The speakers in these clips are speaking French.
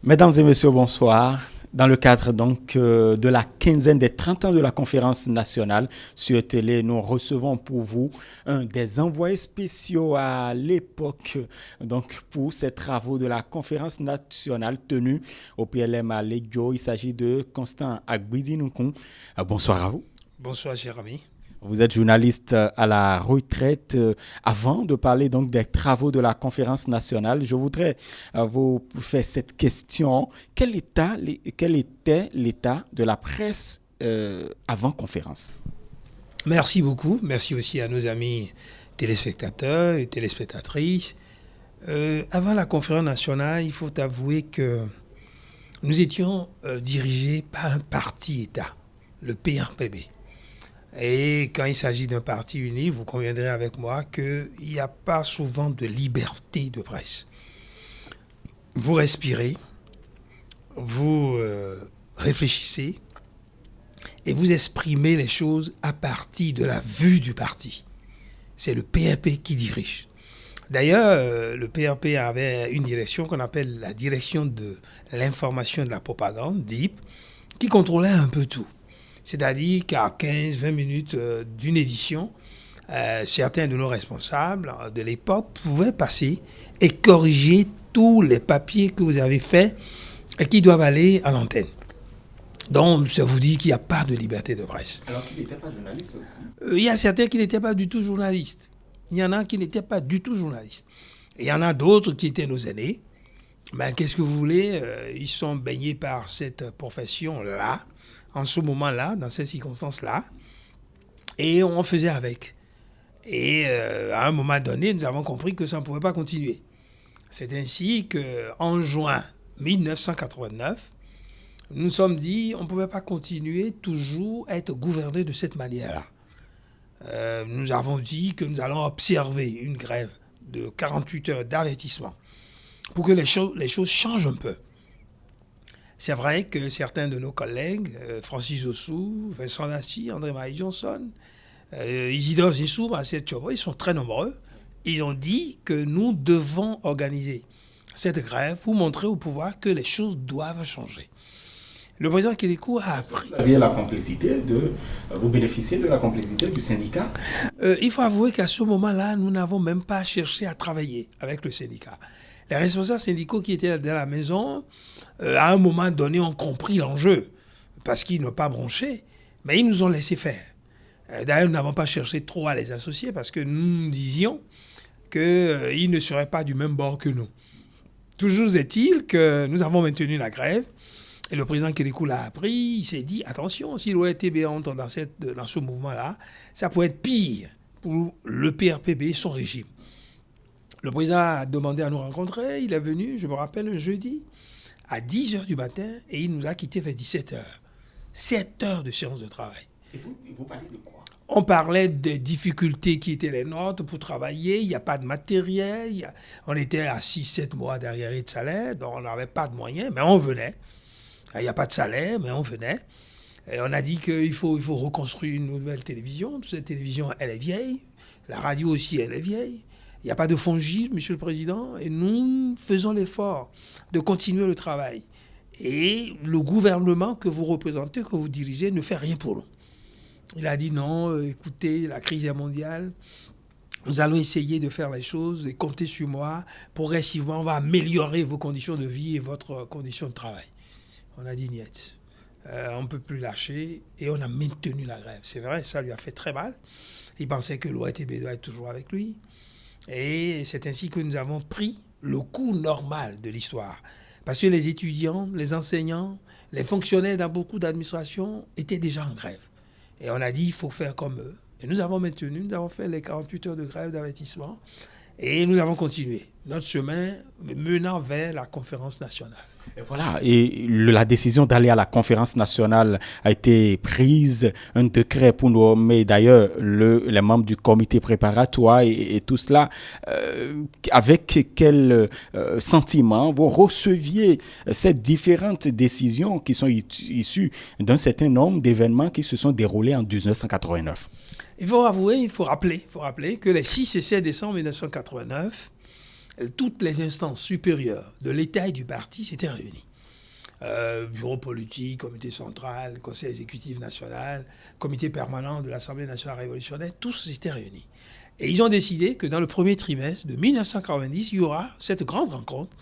Mesdames et messieurs, bonsoir. Dans le cadre donc de la quinzaine des 30 ans de la conférence nationale sur télé, nous recevons pour vous un des envoyés spéciaux à l'époque donc pour ces travaux de la conférence nationale tenue au PLM à Legio. Il s'agit de Constant Agbidi-Nukun. Bonsoir à vous. Bonsoir, cher ami. Vous êtes journaliste à la retraite. Avant de parler donc des travaux de la conférence nationale, je voudrais vous faire cette question. Quel était l'état de la presse avant conférence? Merci beaucoup. Merci aussi à nos amis téléspectateurs et téléspectatrices. Avant la conférence nationale, il faut avouer que nous étions dirigés par un parti-État, le PRPB. Et quand il s'agit d'un parti uni, vous conviendrez avec moi qu'il n'y a pas souvent de liberté de presse. Vous respirez, vous réfléchissez et vous exprimez les choses à partir de la vue du parti. C'est le PRP qui dirige. D'ailleurs, le PRP avait une direction qu'on appelle la direction de l'information et de la propagande, DIP, qui contrôlait un peu tout. C'est-à-dire qu'à 15-20 minutes d'une édition, certains de nos responsables de l'époque pouvaient passer et corriger tous les papiers que vous avez faits et qui doivent aller à l'antenne. Donc, ça vous dit qu'il n'y a pas de liberté de presse. Alors qu'il n'était pas journaliste aussi. Il y a certains qui n'étaient pas du tout journalistes. Il y en a qui n'étaient pas du tout journalistes. Et il y en a d'autres qui étaient nos aînés. Ben, qu'est-ce que vous voulez? Ils sont baignés par cette profession-là, en ce moment-là, dans ces circonstances-là, et on faisait avec. Et à un moment donné, nous avons compris que ça ne pouvait pas continuer. C'est ainsi qu'en juin 1989, nous nous sommes dit on ne pouvait pas continuer toujours à être gouverné de cette manière-là. Nous avons dit que nous allons observer une grève de 48 heures d'avertissement pour que les choses changent un peu. C'est vrai que certains de nos collègues, Francis Ossou, Vincent Nassi, André-Marie Johnson, Isidore Zissou, Marcel Tchobo, ils sont très nombreux. Ils ont dit que nous devons organiser cette grève pour montrer au pouvoir que les choses doivent changer. Le président Kélékou a appris... Vous bénéficiez de la complicité du syndicat? Il faut avouer qu'à ce moment-là, nous n'avons même pas cherché à travailler avec le syndicat. Les responsables syndicaux qui étaient dans la maison, à un moment donné, ont compris l'enjeu, parce qu'ils n'ont pas bronché, mais ils nous ont laissé faire. D'ailleurs, nous n'avons pas cherché trop à les associer, parce que nous disions qu'ils ne seraient pas du même bord que nous. Toujours est-il que nous avons maintenu la grève, et le président Kélékou l'a appris, il s'est dit, attention, si l'ORTB entre dans ce mouvement-là, ça pourrait être pire pour le PRPB et son régime. Le président a demandé à nous rencontrer, il est venu, je me rappelle, un jeudi, à 10h du matin, et il nous a quittés vers 17h. 7 heures de séance de travail. Et vous parlez de quoi? On parlait des difficultés qui étaient les nôtres pour travailler, il n'y a pas de matériel, on était à 6-7 mois d'arriérés de salaire, donc on n'avait pas de moyens, mais on venait. Il n'y a pas de salaire, mais on venait. Et on a dit qu'il faut reconstruire une nouvelle télévision. Cette télévision, elle est vieille. La radio aussi, elle est vieille. Il n'y a pas de fongible, Monsieur le Président. Et nous faisons l'effort de continuer le travail. Et le gouvernement que vous représentez, que vous dirigez, ne fait rien pour nous. Il a dit non, écoutez, la crise est mondiale. Nous allons essayer de faire les choses et comptez sur moi. Progressivement, on va améliorer vos conditions de vie et votre condition de travail. On a dit niet. On ne peut plus lâcher et on a maintenu la grève. C'est vrai, ça lui a fait très mal. Il pensait que l'ORTB doit être toujours avec lui. Et c'est ainsi que nous avons pris le cours normal de l'histoire. Parce que les étudiants, les enseignants, les fonctionnaires dans beaucoup d'administrations étaient déjà en grève. Et on a dit il faut faire comme eux. Et nous avons maintenu, nous avons fait les 48 heures de grève d'avertissement. Et nous avons continué notre chemin menant vers la conférence nationale. Et voilà, et la décision d'aller à la conférence nationale a été prise, un décret pour nommer d'ailleurs les membres du comité préparatoire et tout cela. Avec quel sentiment vous receviez ces différentes décisions qui sont issues d'un certain nombre d'événements qui se sont déroulés en 1989? Il faut avouer, il faut rappeler que les 6 et 7 décembre 1989, toutes les instances supérieures de l'État et du parti s'étaient réunies. bureau politique, comité central, conseil exécutif national, comité permanent de l'Assemblée nationale révolutionnaire, tous étaient réunis. Et ils ont décidé que dans le premier trimestre de 1990, il y aura cette grande rencontre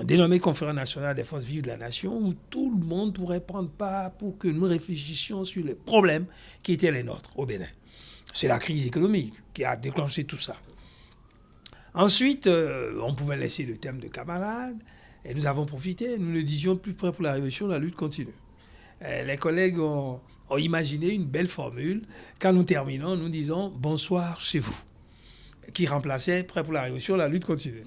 dénommée Conférence nationale des forces vives de la nation, où tout le monde pourrait prendre part pour que nous réfléchissions sur les problèmes qui étaient les nôtres au Bénin. C'est la crise économique qui a déclenché tout ça. Ensuite, on pouvait laisser le thème de camarades, et nous avons profité, nous le disions plus près pour la révolution, la lutte continue. Les collègues ont imaginé une belle formule. Quand nous terminons, nous disons « bonsoir chez vous », qui remplaçait prêt pour la révolution, la lutte continue.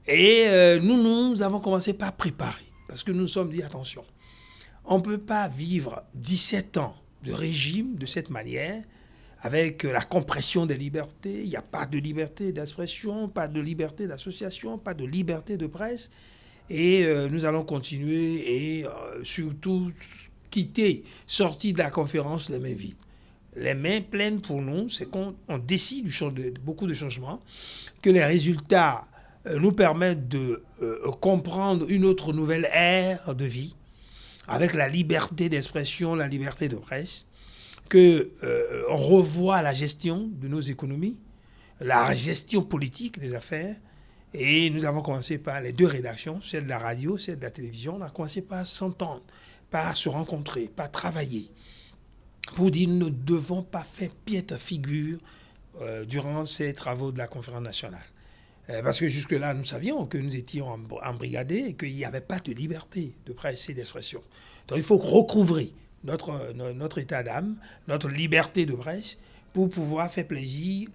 Et nous avons commencé par préparer, parce que nous nous sommes dit, attention, on ne peut pas vivre 17 ans de régime de cette manière, avec la compression des libertés. Il n'y a pas de liberté d'expression, pas de liberté d'association, pas de liberté de presse. Et nous allons continuer et surtout quitter, sortir de la conférence les mains vides. Les mains pleines pour nous, c'est qu'on décide de beaucoup de changements, que les résultats nous permettent de comprendre une autre nouvelle ère de vie, avec la liberté d'expression, la liberté de presse, qu'on revoit la gestion de nos économies, la gestion politique des affaires. Et nous avons commencé par les deux rédactions, celle de la radio, celle de la télévision. On a commencé par s'entendre, par se rencontrer, par travailler, pour dire nous ne devons pas faire piètre figure durant ces travaux de la conférence nationale. Parce que jusque-là, nous savions que nous étions embrigadés et qu'il n'y avait pas de liberté de presse et d'expression. Donc il faut recouvrer notre état d'âme, notre liberté de presse, pour pouvoir faire plaisir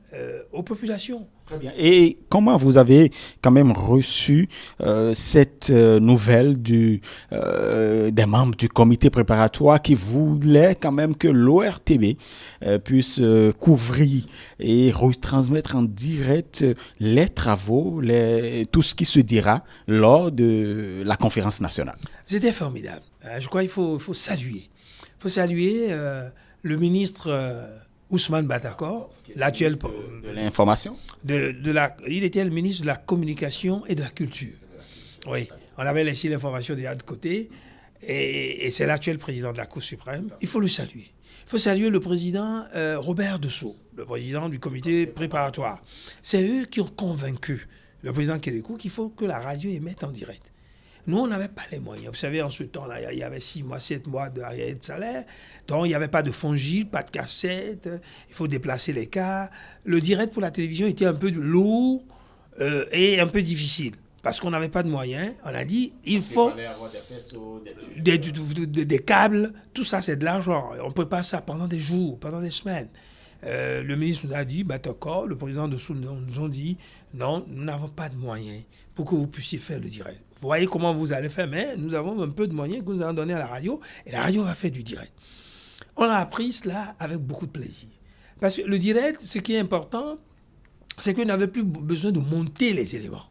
aux populations. Très bien. Et comment vous avez quand même reçu cette nouvelle des membres du comité préparatoire qui voulaient quand même que l'ORTB puisse couvrir et retransmettre en direct les travaux, tout ce qui se dira lors de la conférence nationale? C'était formidable. Je crois qu'il faut saluer. Il faut saluer le ministre Ousmane Batakor, l'actuel de l'information. Il était le ministre de la communication et de la culture. Oui, on avait laissé l'information déjà de côté, et c'est l'actuel président de la Cour suprême. Il faut le saluer. Il faut saluer le président Robert Dessau, le président du comité préparatoire. C'est eux qui ont convaincu le président Kélékou qu'il faut que la radio émette en direct. Nous, on n'avait pas les moyens. Vous savez, en ce temps-là, il y avait 6 mois, 7 mois d'arriérés de salaire. Donc, il n'y avait pas de fongile, pas de cassette. Il faut déplacer les cas. Le direct pour la télévision était un peu lourd et un peu difficile. Parce qu'on n'avait pas de moyens. On a dit, il faut... fallait avoir des faisceaux, des câbles. Tout ça, c'est de l'argent. On ne peut pas ça pendant des jours, pendant des semaines. Le ministre nous a dit, d'accord, le président de Sous nous ont dit, non, nous n'avons pas de moyens pour que vous puissiez faire le direct. Vous voyez comment vous allez faire, mais nous avons un peu de moyens que nous allons donner à la radio, et la radio va faire du direct. On a appris cela avec beaucoup de plaisir. Parce que le direct, ce qui est important, c'est que vous n'avez plus besoin de monter les éléments.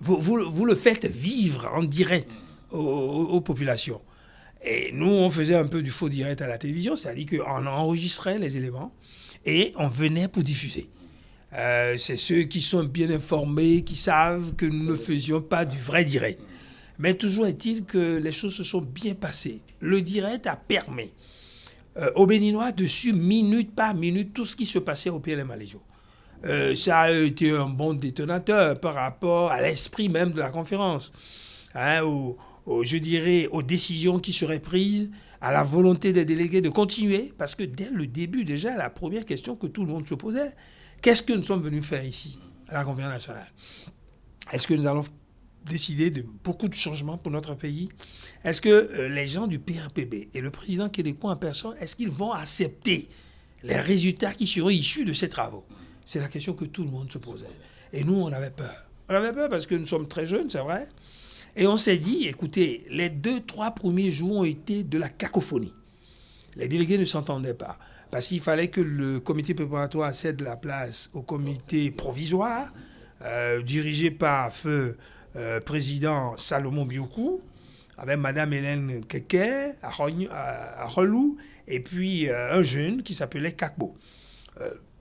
Vous le faites vivre en direct aux populations. Et nous, on faisait un peu du faux direct à la télévision, c'est-à-dire qu'on enregistrait les éléments et on venait pour diffuser. C'est ceux qui sont bien informés, qui savent que nous ne faisions pas du vrai direct. Mais toujours est-il que les choses se sont bien passées. Le direct a permis aux Béninois de suivre minute par minute tout ce qui se passait au PLM Aléjo. Ça a été un bon détonateur par rapport à l'esprit même de la conférence, je dirais aux décisions qui seraient prises, à la volonté des délégués de continuer, parce que dès le début déjà, la première question que tout le monde se posait, qu'est-ce que nous sommes venus faire ici, à la conférence nationale? Est-ce que nous allons décider de beaucoup de changements pour notre pays? Est-ce que les gens du PRPB et le président Kélékou en personne, est-ce qu'ils vont accepter les résultats qui seront issus de ces travaux? C'est la question que tout le monde se posait. Et nous, on avait peur. On avait peur parce que nous sommes très jeunes, c'est vrai. Et on s'est dit, écoutez, les 2-3 premiers jours ont été de la cacophonie. Les délégués ne s'entendaient pas. Parce qu'il fallait que le comité préparatoire cède la place au comité provisoire, dirigé par feu président Salomon Bioukou, avec Madame Hélène Keke à Relou, et puis un jeune qui s'appelait Kakbo.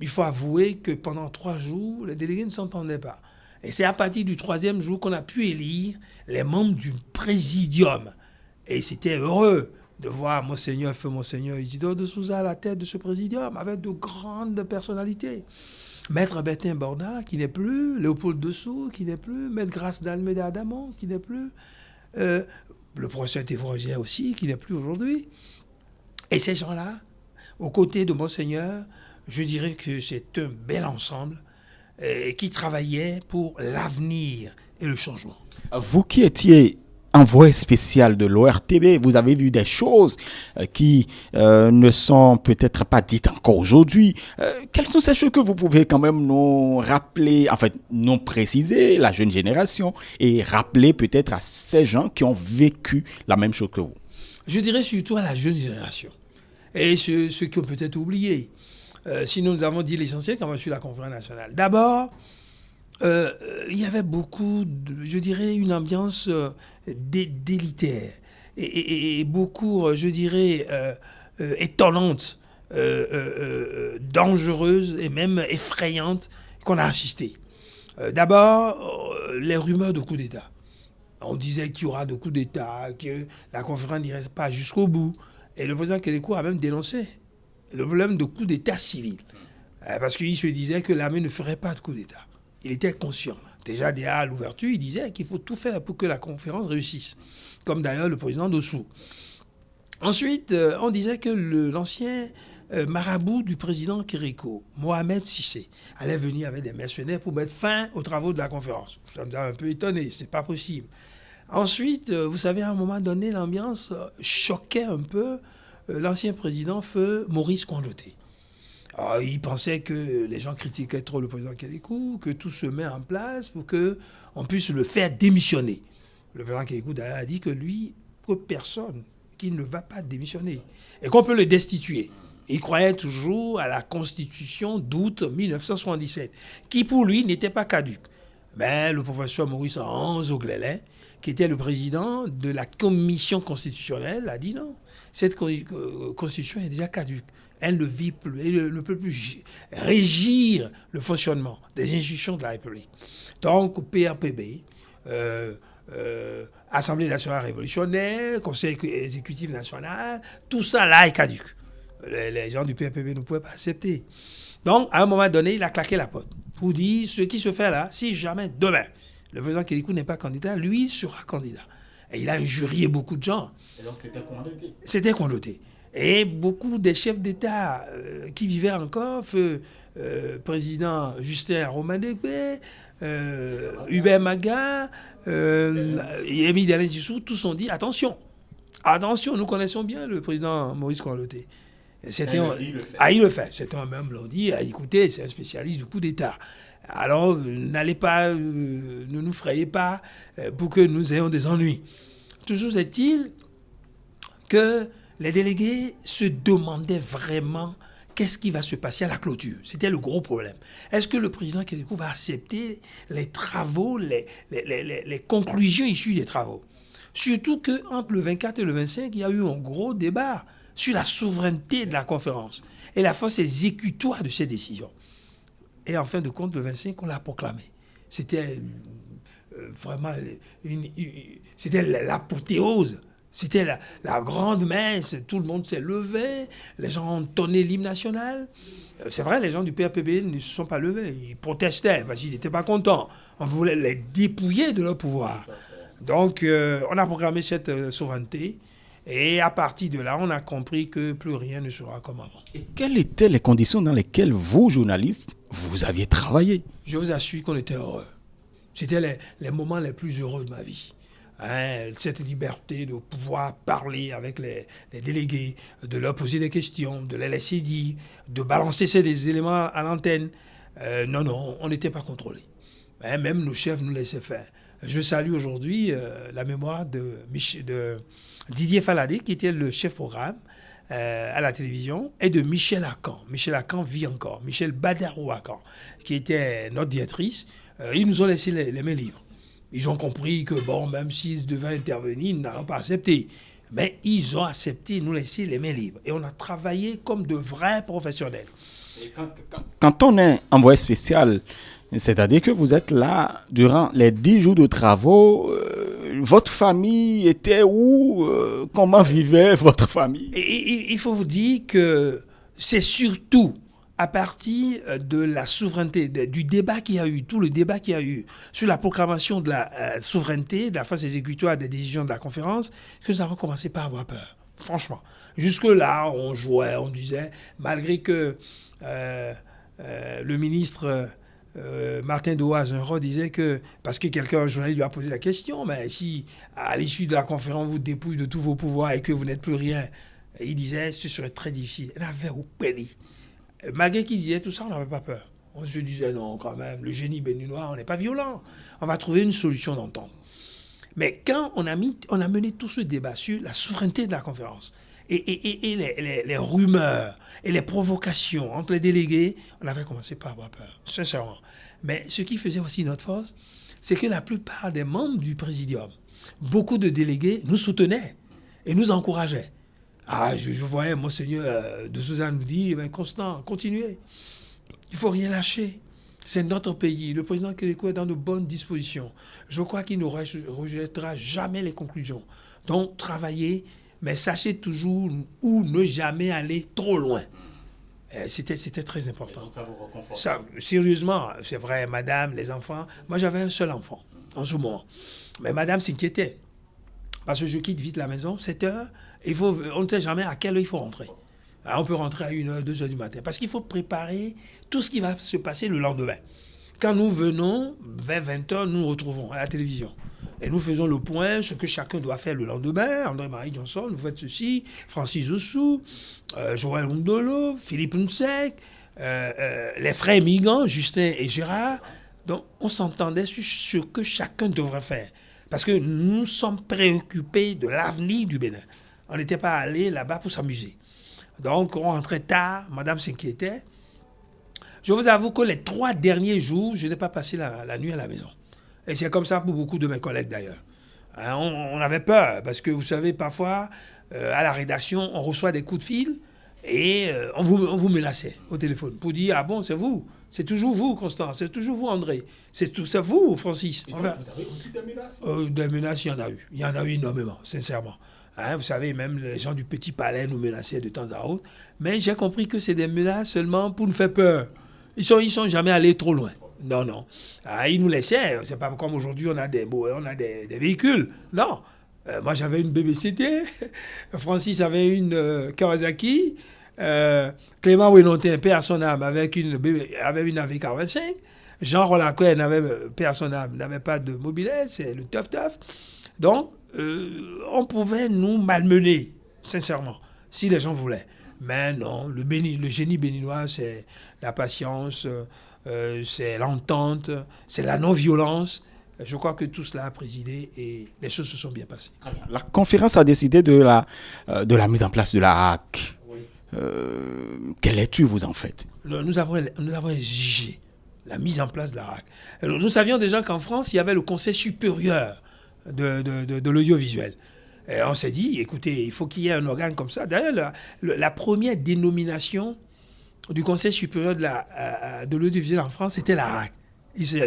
Il faut avouer que pendant 3 jours, les délégués ne s'entendaient pas. Et c'est à partir du 3e jour qu'on a pu élire les membres du présidium Et c'était heureux de voir Monseigneur Feu Monseigneur Isidore de Souza à la tête de ce présidium, avec de grandes personnalités. Maître Bertin Borda, qui n'est plus, Léopold Dessous, qui n'est plus, Maître Grace d'Almeida Adamon, qui n'est plus, le professeur Thévrogier aussi, qui n'est plus aujourd'hui. Et ces gens-là, aux côtés de Monseigneur, je dirais que c'est un bel ensemble qui travaillait pour l'avenir et le changement. Vous qui étiez envoyé spécial de l'ORTB, vous avez vu des choses qui ne sont peut-être pas dites encore aujourd'hui. Quelles sont ces choses que vous pouvez quand même nous rappeler, en fait, nous préciser, la jeune génération, et rappeler peut-être à ces gens qui ont vécu la même chose que vous? Je dirais surtout à la jeune génération et ceux qui ont peut-être oublié. Sinon, nous avons dit l'essentiel quand même sur la conférence nationale. D'abord, il y avait beaucoup, je dirais, une ambiance délitaire et beaucoup, je dirais, étonnante, dangereuse et même effrayante qu'on a assisté. D'abord, les rumeurs de coup d'État. On disait qu'il y aura de coup d'État, que la conférence n'irait pas jusqu'au bout. Et le président Kélékou a même dénoncé le problème de coup d'État civil. Parce qu'il se disait que l'armée ne ferait pas de coup d'État. Il était conscient. Déjà à l'ouverture, il disait qu'il faut tout faire pour que la conférence réussisse. Comme d'ailleurs le président Dossou. Ensuite, on disait que l'ancien marabout du président Kérékou, Mohamed Sissé, allait venir avec des mercenaires pour mettre fin aux travaux de la conférence. Ça nous a un peu étonnés, c'est pas possible. Ensuite, vous savez, à un moment donné, l'ambiance choquait un peu l'ancien président Feu Maurice Kondoté. Alors, il pensait que les gens critiquaient trop le président Kélékou, que tout se met en place pour qu'on puisse le faire démissionner. Le président Kélékou d'ailleurs a dit que lui, que personne, qu'il ne va pas démissionner et qu'on peut le destituer. Il croyait toujours à la Constitution d'août 1977, qui pour lui n'était pas caduque. Mais le professeur Maurice Hans Oglélin, qui était le président de la commission constitutionnelle, a dit non, cette constitution est déjà caduque. Elle ne vit plus, elle ne peut plus régir le fonctionnement des institutions de la République. Donc, PRPB, Assemblée nationale révolutionnaire, Conseil exécutif national, tout ça là est caduque. Les gens du PRPB ne pouvaient pas accepter. Donc, à un moment donné, il a claqué la porte pour dire ce qui se fait là, si jamais demain, le président Kélékou n'est pas candidat, lui sera candidat. Et il a injurié beaucoup de gens. Et donc, c'était Kondoté. C'était Kondoté. Et beaucoup des chefs d'État qui vivaient encore, feu président Justin Romanegbe, Hubert Maga, Yemi Dalin Sissou, tous ont dit attention, nous connaissons bien le président Maurice Kondoté. Il le fait. Certains même l'ont dit, écoutez, c'est un spécialiste du coup d'État. Alors, n'allez pas, ne nous frayez pas pour que nous ayons des ennuis. Toujours est-il que les délégués se demandaient vraiment qu'est-ce qui va se passer à la clôture. C'était le gros problème. Est-ce que le président Kélékou va accepter les travaux, les conclusions issues des travaux? Surtout qu'entre le 24 et le 25, il y a eu un gros débat sur la souveraineté de la conférence et la force exécutoire de ces décisions. Et en fin de compte, le 25, on l'a proclamé. C'était vraiment c'était l'apothéose. C'était la grande messe. Tout le monde s'est levé. Les gens ont entonné l'hymne national. C'est vrai, les gens du PRPB ne se sont pas levés. Ils protestaient parce qu'ils n'étaient pas contents. On voulait les dépouiller de leur pouvoir. Donc, on a proclamé cette souveraineté. Et à partir de là, on a compris que plus rien ne sera comme avant. Et quelles étaient les conditions dans lesquelles vous, journalistes, vous aviez travaillé? Je vous assure qu'on était heureux. C'était les moments les plus heureux de ma vie. Cette liberté de pouvoir parler avec les délégués, de leur poser des questions, de les laisser dire, de balancer ces éléments à l'antenne. Non, on n'était pas contrôlé. Même nos chefs nous laissaient faire. Je salue aujourd'hui la mémoire de Didier Faladé, qui était le chef programme à la télévision, et de Michel Akan. Michel Akan vit encore. Michel Badarou Akan, qui était notre directrice. Ils nous ont laissé les mains libres. Ils ont compris que, même s'ils devaient intervenir, ils n'auraient pas accepté. Mais ils ont accepté de nous laisser les mains libres. Et on a travaillé comme de vrais professionnels. Et quand on est envoyé spécial, c'est-à-dire que vous êtes là durant les 10 jours de travaux, votre famille était où? Comment vivait votre famille? Et il faut vous dire que c'est surtout à partir de la souveraineté, du débat qu'il y a eu, tout le débat qu'il y a eu sur la proclamation de la souveraineté, de la phase exécutoire des décisions de la conférence, que nous avons commencé par avoir peur. Franchement. Jusque-là, on jouait, on disait, malgré que le ministre Martin Doha-Zinro disait que, parce que un journaliste lui a posé la question, mais si à l'issue de la conférence, vous dépouillez de tous vos pouvoirs et que vous n'êtes plus rien, il disait ce serait très difficile. Il avait au pays. Malgré qu'il disait tout ça, on n'avait pas peur. On se disait non, quand même, le génie béninois, on n'est pas violent. On va trouver une solution d'entente. Mais quand on a mené tout ce débat sur la souveraineté de la conférence et les rumeurs et les provocations entre les délégués, on avait commencé par avoir peur, sincèrement. Mais ce qui faisait aussi notre force, c'est que la plupart des membres du présidium, beaucoup de délégués nous soutenaient et nous encourageaient. Ah, je voyais Monseigneur de Souza nous dire, Constant, continuez. Il ne faut rien lâcher. C'est notre pays. Le président Kérékou est dans de bonnes dispositions. Je crois qu'il ne rejettera jamais les conclusions. Donc, travaillez, mais sachez toujours où ne jamais aller trop loin. C'était très important. Donc ça vous reconforte. Ça, sérieusement, c'est vrai, madame, les enfants. Moi, j'avais un seul enfant en ce moment. Mais madame s'inquiétait. Parce que je quitte vite la maison, 7 heures. On ne sait jamais à quelle heure il faut rentrer. Alors, on peut rentrer à 1h, 2h du matin. Parce qu'il faut préparer tout ce qui va se passer le lendemain. Quand nous venons, vers 20h, nous nous retrouvons à la télévision. Et nous faisons le point, ce que chacun doit faire le lendemain. André-Marie Johnson, vous faites ceci. Francis Oussou, Joël Ndolo, Philippe Nsek, les frères migrants, Justin et Gérard. Donc, on s'entendait sur ce que chacun devrait faire. Parce que nous sommes préoccupés de l'avenir du Bénin. On n'était pas allé là-bas pour s'amuser. Donc, on rentrait tard, madame s'inquiétait. Je vous avoue que les 3 derniers jours, je n'ai pas passé la nuit à la maison. Et c'est comme ça pour beaucoup de mes collègues d'ailleurs. Hein, on avait peur, parce que vous savez, parfois, à la rédaction, on reçoit des coups de fil et on vous menaçait au téléphone pour dire « Ah bon, c'est vous, c'est toujours vous, Constant, c'est toujours vous, André, c'est vous, Francis. » Vous avez reçu des menaces? Des menaces, il y en a eu. Il y en a eu énormément, sincèrement. Hein, vous savez, même les gens du Petit Palais nous menaçaient de temps à autre. Mais j'ai compris que c'est des menaces seulement pour nous faire peur. Ils sont jamais allés trop loin. Non. Ah, ils nous laissaient. C'est pas comme aujourd'hui, on a des véhicules. Non. Moi, j'avais une BBCT. Francis avait une Kawasaki. Clément Wenontin, paix à son âme, avait une AV45. Jean Rolacquen, paix à son âme, n'avait pas de mobilette. C'est le Tough. Donc, on pouvait nous malmener, sincèrement, si les gens voulaient. Mais non, le génie béninois, c'est la patience, c'est l'entente, c'est la non-violence. Je crois que tout cela a présidé et les choses se sont bien passées. La conférence a décidé de la mise en place de la HAC. Oui. Quelle lecture vous en faites? Nous avons exigé la mise en place de la HAC. Alors, nous savions déjà qu'en France, il y avait le Conseil supérieur de l'audiovisuel. Et on s'est dit, écoutez, il faut qu'il y ait un organe comme ça. D'ailleurs, la première dénomination du Conseil supérieur de l'audiovisuel en France, c'était la HAC.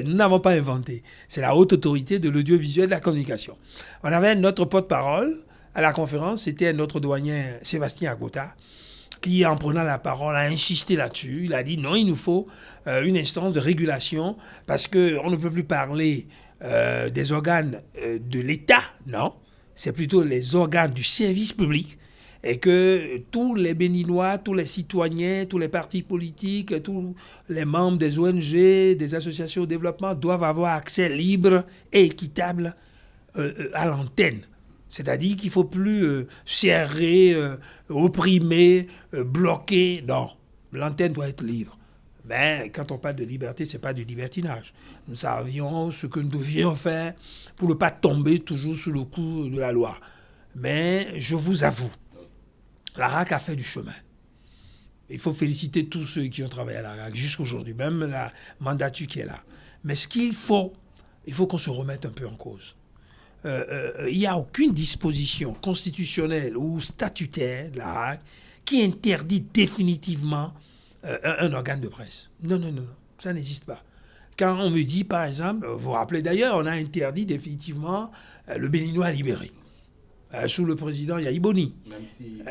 Nous n'avons pas inventé. C'est la haute autorité de l'audiovisuel et de la communication. On avait notre porte-parole à la conférence, c'était notre doyen Sébastien Agota, qui, en prenant la parole, a insisté là-dessus. Il a dit non, il nous faut une instance de régulation parce qu'on ne peut plus parler des organes de l'État, non. C'est plutôt les organes du service public et que tous les Béninois, tous les citoyens, tous les partis politiques, tous les membres des ONG, des associations de développement doivent avoir accès libre et équitable à l'antenne. C'est-à-dire qu'il ne faut plus serrer, opprimer, bloquer. Non, l'antenne doit être libre. Mais quand on parle de liberté, ce n'est pas du libertinage. Nous savions ce que nous devions faire pour ne pas tomber toujours sous le coup de la loi. Mais je vous avoue, la RAC a fait du chemin. Il faut féliciter tous ceux qui ont travaillé à la RAC jusqu'aujourd'hui, même la mandature qui est là. Mais ce qu'il faut, il faut qu'on se remette un peu en cause. Il n'y a aucune disposition constitutionnelle ou statutaire de la RAC qui interdit définitivement un organe de presse. Non, ça n'existe pas. Quand on me dit, par exemple, vous vous rappelez d'ailleurs, on a interdit définitivement le Béninois libéré. Sous le président Yahi Boni. Même si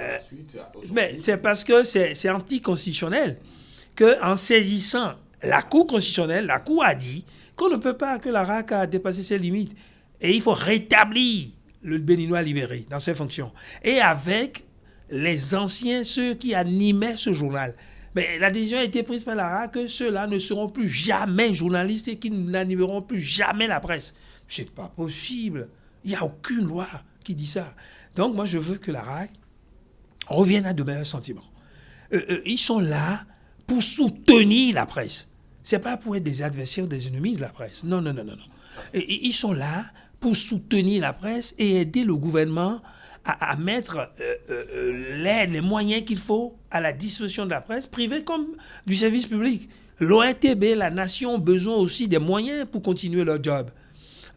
Mais c'est parce que c'est anticonstitutionnel qu'en saisissant la Cour constitutionnelle, la Cour a dit qu'on ne peut pas, que la RAC a dépassé ses limites. Et il faut rétablir le Béninois libéré dans ses fonctions. Et avec les anciens, ceux qui animaient ce journal. Mais la décision a été prise par la RAC que ceux-là ne seront plus jamais journalistes et qui n'animeront plus jamais la presse. C'est pas possible. Il n'y a aucune loi qui dit ça. Donc moi je veux que la RAC revienne à de meilleurs sentiments. Ils sont là pour soutenir la presse. C'est pas pour être des adversaires, des ennemis de la presse. Non. Et ils sont là pour soutenir la presse et aider le gouvernement à mettre les moyens qu'il faut à la disposition de la presse privée comme du service public. L'ORTB, la nation ont besoin aussi des moyens pour continuer leur job.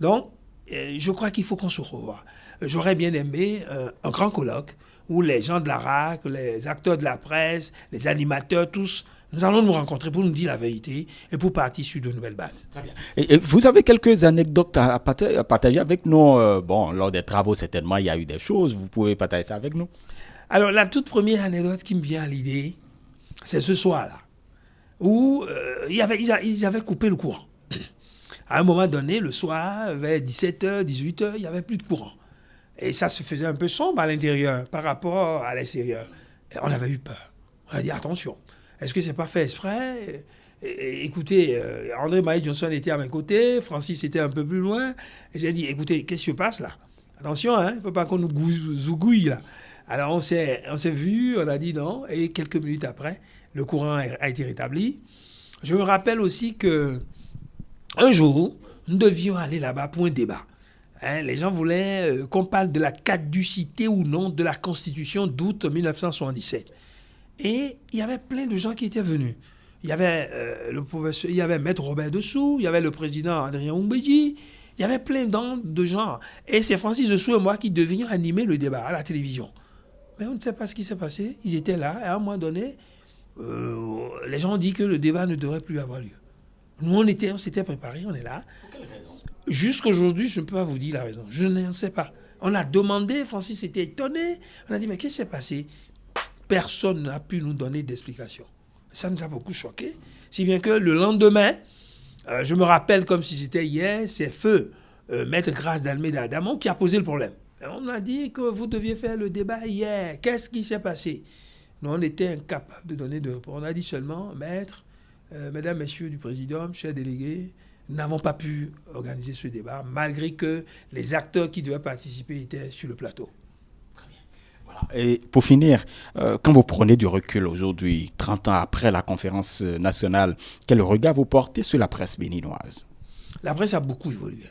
Donc, je crois qu'il faut qu'on se revoie. J'aurais bien aimé un grand colloque où les gens de la RAC, les acteurs de la presse, les animateurs, tous, nous allons nous rencontrer pour nous dire la vérité et pour partir sur de nouvelles bases. Très bien. Et vous avez quelques anecdotes à partager avec nous. Bon, lors des travaux, certainement, il y a eu des choses. Vous pouvez partager ça avec nous. Alors, la toute première anecdote qui me vient à l'idée, c'est ce soir-là, où ils avaient coupé le courant. À un moment donné, le soir, vers 17h, 18h, il n'y avait plus de courant. Et ça se faisait un peu sombre à l'intérieur par rapport à l'extérieur. Et on avait eu peur. On a dit attention, est-ce que c'est pas fait exprès ? Écoutez, André Maï Johnson était à mes côtés, Francis était un peu plus loin. Et j'ai dit, écoutez, qu'est-ce qui se passe là ? Attention, il ne faut pas qu'on nous zougouille là. Alors on s'est vu, on a dit non. Et quelques minutes après, le courant a été rétabli. Je me rappelle aussi que un jour, nous devions aller là-bas pour un débat. Les gens voulaient qu'on parle de la caducité ou non de la Constitution d'août 1977. Et il y avait plein de gens qui étaient venus. Il y avait il y avait Maître Robert Dessous, il y avait le président Adrien Oumbéji, il y avait plein de gens. Et c'est Francis Dessous et moi qui devions animer le débat à la télévision. Mais on ne sait pas ce qui s'est passé. Ils étaient là et à un moment donné, les gens ont dit que le débat ne devrait plus avoir lieu. Nous, on s'était préparés, on est là. Pour quelle raison ? Jusqu'aujourd'hui, je ne peux pas vous dire la raison. Je ne sais pas. On a demandé, Francis était étonné. On a dit, mais qu'est-ce qui s'est passé ? Personne n'a pu nous donner d'explication. Ça nous a beaucoup choqués. Si bien que le lendemain, je me rappelle comme si c'était hier, c'est feu Maître Grâce d'Almeida Adamon qui a posé le problème. Et on a dit que vous deviez faire le débat hier. Qu'est-ce qui s'est passé ? Nous, on était incapables de donner de réponse. On a dit seulement, Maître, Mesdames, Messieurs du Présidium, chers délégués, nous n'avons pas pu organiser ce débat, malgré que les acteurs qui devaient participer étaient sur le plateau. Très bien. Voilà. Et pour finir, quand vous prenez du recul aujourd'hui, 30 ans après la conférence nationale, quel regard vous portez sur la presse béninoise ? La presse a beaucoup évolué.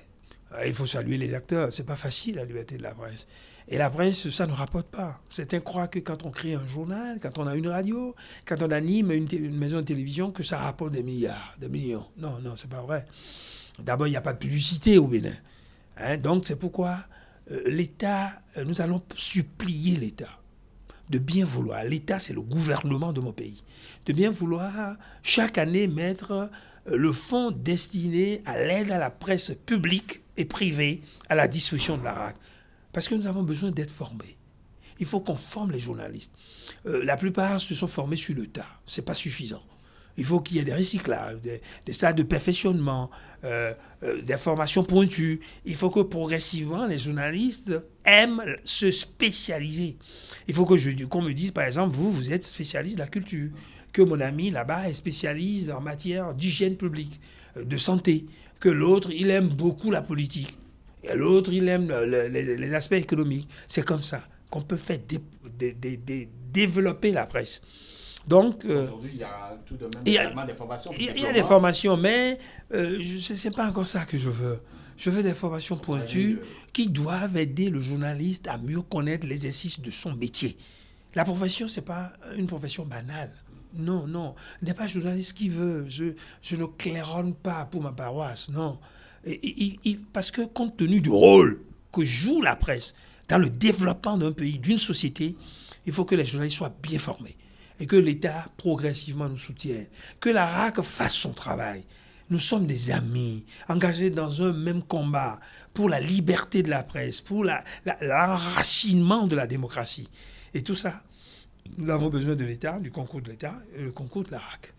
Il faut saluer les acteurs. C'est pas facile, la liberté de la presse. Et la presse, ça ne rapporte pas. Certains croient que quand on crée un journal, quand on a une radio, quand on anime une maison de télévision, que ça rapporte des milliards, des millions. Non, c'est pas vrai. D'abord, il n'y a pas de publicité au Bénin. Donc, c'est pourquoi l'État, nous allons supplier l'État de bien vouloir. L'État, c'est le gouvernement de mon pays. De bien vouloir chaque année mettre le fonds destiné à l'aide à la presse publique et privée à la disposition de la RAC. Parce que nous avons besoin d'être formés. Il faut qu'on forme les journalistes. La plupart se sont formés sur le tas. Ce n'est pas suffisant. Il faut qu'il y ait des recyclages, des stades de perfectionnement, des formations pointues. Il faut que progressivement, les journalistes aiment se spécialiser. Il faut qu'on me dise, par exemple, vous êtes spécialiste de la culture. Que mon ami là-bas est spécialiste en matière d'hygiène publique, de santé. Que l'autre, il aime beaucoup la politique. Et l'autre, il aime les aspects économiques. C'est comme ça qu'on peut faire développer la presse. Donc, aujourd'hui, il y a tout de même des formations. Il y a des formations, mais ce n'est pas encore ça que je veux. Je veux des formations pointues qui doivent aider le journaliste à mieux connaître l'exercice de son métier. La profession, ce n'est pas une profession banale. Non. N'est pas journaliste qui veut. Je ne claironne pas pour ma paroisse, non. Parce que compte tenu du rôle que joue la presse dans le développement d'un pays, d'une société, il faut que les journalistes soient bien formés et que l'État progressivement nous soutienne, que la RAC fasse son travail. Nous sommes des amis, engagés dans un même combat pour la liberté de la presse, pour l'enracinement de la démocratie. Et tout ça, nous avons besoin de l'État, du concours de l'État et le concours de la RAC.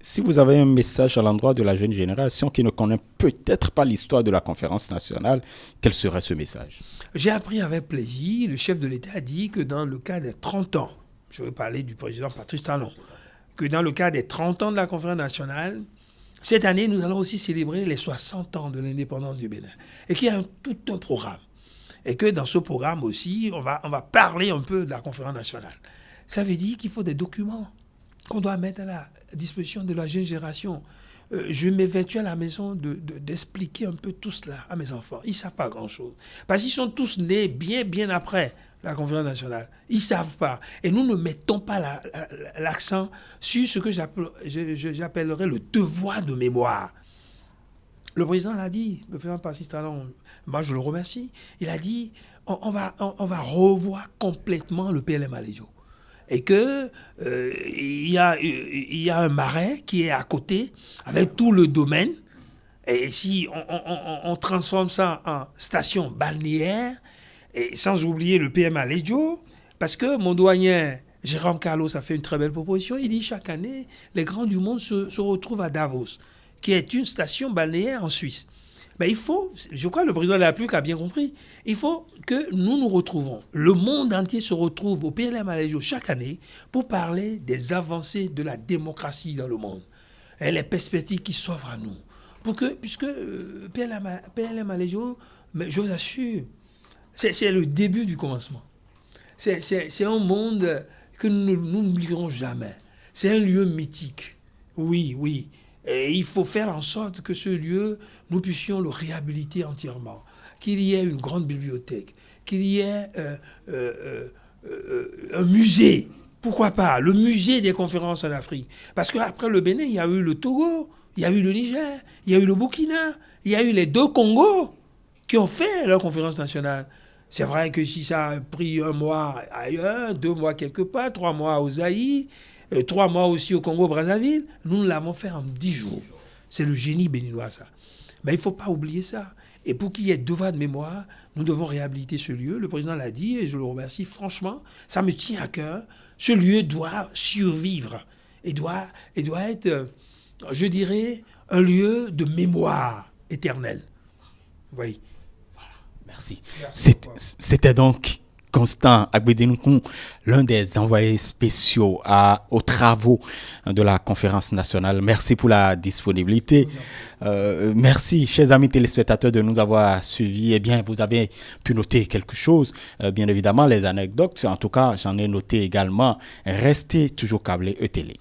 Si vous avez un message à l'endroit de la jeune génération qui ne connaît peut-être pas l'histoire de la conférence nationale, quel serait ce message? J'ai appris avec plaisir, le chef de l'État a dit que dans le cas des 30 ans, je veux parler du président Patrice Talon, que dans le cas des 30 ans de la conférence nationale, cette année, nous allons aussi célébrer les 60 ans de l'indépendance du Bénin. Et qu'il y a tout un programme. Et que dans ce programme aussi, on va parler un peu de la conférence nationale. Ça veut dire qu'il faut des documents qu'on doit mettre à la disposition de la jeune génération. Je m'évertue à la maison d'expliquer un peu tout cela à mes enfants. Ils ne savent pas grand-chose. Parce qu'ils sont tous nés bien après la conférence nationale. Ils ne savent pas. Et nous ne mettons pas l'accent sur ce que j'appellerais le devoir de mémoire. Le président l'a dit, le président Patrice Talon, moi je le remercie, il a dit on va revoir complètement le PLM Aléjo. Et que il y a un marais qui est à côté avec tout le domaine. Et si on transforme ça en station balnéaire, et sans oublier le PM Aléjo, parce que mon doyen Jérôme Carlos a fait une très belle proposition. Il dit chaque année, les grands du monde se retrouvent à Davos, qui est une station balnéaire en Suisse. Mais il faut, je crois que le président de la République a bien compris, il faut que nous retrouvons. Le monde entier se retrouve au PLM Aléjo chaque année pour parler des avancées de la démocratie dans le monde et les perspectives qui s'offrent à nous. Puisque PLM Aléjo, mais je vous assure, c'est le début du commencement. C'est un monde que nous n'oublierons jamais. C'est un lieu mythique. Oui. Et il faut faire en sorte que ce lieu, nous puissions le réhabiliter entièrement. Qu'il y ait une grande bibliothèque, qu'il y ait un musée. Pourquoi pas? Le musée des conférences en Afrique. Parce qu'après le Bénin, il y a eu le Togo, il y a eu le Niger, il y a eu le Burkina, il y a eu les 2 Congos qui ont fait leur conférence nationale. C'est vrai que si ça a pris 1 mois ailleurs, 2 mois quelque part, 3 mois au Zaïre, 3 mois aussi au Congo-Brazzaville, nous l'avons fait en 10 jours. C'est le génie béninois, ça. Mais il ne faut pas oublier ça. Et pour qu'il y ait devoir de mémoire, nous devons réhabiliter ce lieu. Le président l'a dit et je le remercie. Franchement, ça me tient à cœur. Ce lieu doit survivre et doit être, je dirais, un lieu de mémoire éternelle. Oui. Voilà, merci. C'était donc Constant Agbedinoukou, l'un des envoyés spéciaux aux travaux de la conférence nationale. Merci pour la disponibilité. Merci, chers amis téléspectateurs, de nous avoir suivis. Eh bien, vous avez pu noter quelque chose. Bien évidemment, les anecdotes. En tout cas, j'en ai noté également. Restez toujours câblés ETélé.